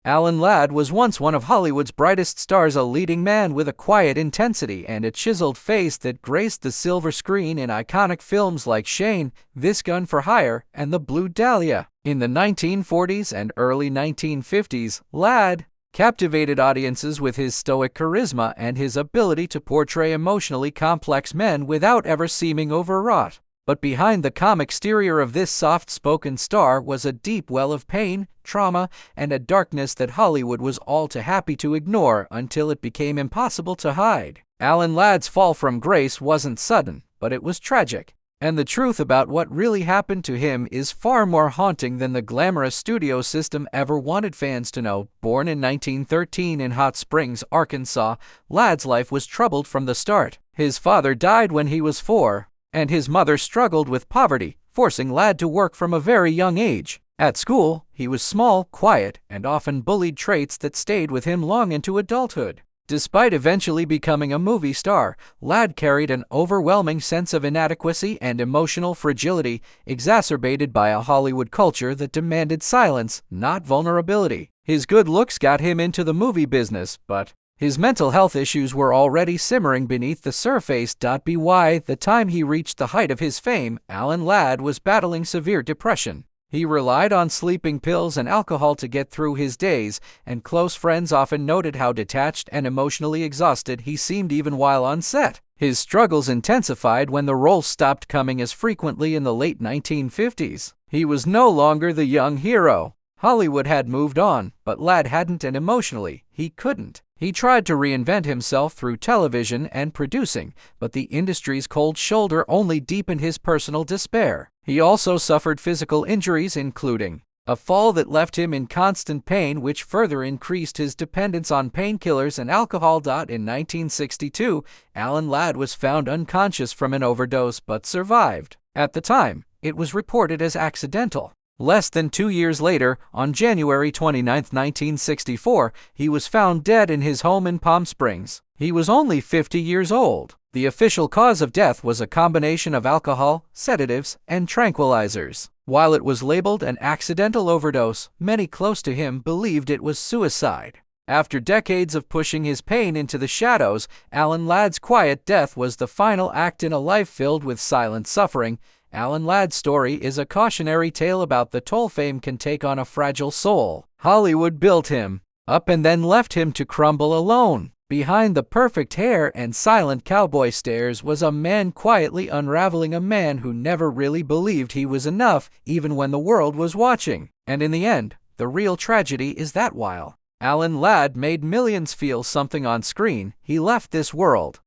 Alan Ladd was once one of Hollywood's brightest stars, a leading man with a quiet intensity and a chiseled face that graced the silver screen in iconic films like Shane, This Gun for Hire, and The Blue Dahlia. In the 1940s and early 1950s, Ladd captivated audiences with his stoic charisma and his ability to portray emotionally complex men without ever seeming overwrought. But behind the calm exterior of this soft-spoken star was a deep well of pain, trauma, and a darkness that Hollywood was all too happy to ignore until it became impossible to hide. Alan Ladd's fall from grace wasn't sudden, but it was tragic. And the truth about what really happened to him is far more haunting than the glamorous studio system ever wanted fans to know. Born in 1913 in Hot Springs, Arkansas, Ladd's life was troubled from the start. His father died when he was 4. And his mother struggled with poverty, forcing Ladd to work from a very young age. At school, he was small, quiet, and often bullied, traits that stayed with him long into adulthood. Despite eventually becoming a movie star, Ladd carried an overwhelming sense of inadequacy and emotional fragility, exacerbated by a Hollywood culture that demanded silence, not vulnerability. His good looks got him into the movie business, but his mental health issues were already simmering beneath the surface. By the time he reached the height of his fame, Alan Ladd was battling severe depression. He relied on sleeping pills and alcohol to get through his days, and close friends often noted how detached and emotionally exhausted he seemed even while on set. His struggles intensified when the roles stopped coming as frequently in the late 1950s. He was no longer the young hero. Hollywood had moved on, but Ladd hadn't, and emotionally, he couldn't. He tried to reinvent himself through television and producing, but the industry's cold shoulder only deepened his personal despair. He also suffered physical injuries, including a fall that left him in constant pain, which further increased his dependence on painkillers and alcohol. In 1962, Alan Ladd was found unconscious from an overdose but survived. At the time, it was reported as accidental. Less than 2 years later, on January 29, 1964, he was found dead in his home in Palm Springs. He was only 50 years old. The official cause of death was a combination of alcohol, sedatives, and tranquilizers. While it was labeled an accidental overdose, many close to him believed it was suicide. After decades of pushing his pain into the shadows, Alan Ladd's quiet death was the final act in a life filled with silent suffering. Alan Ladd's story is a cautionary tale about the toll fame can take on a fragile soul. Hollywood built him up and then left him to crumble alone. Behind the perfect hair and silent cowboy stares was a man quietly unraveling, a man who never really believed he was enough, even when the world was watching. And in the end, the real tragedy is that while Alan Ladd made millions feel something on screen, he left this world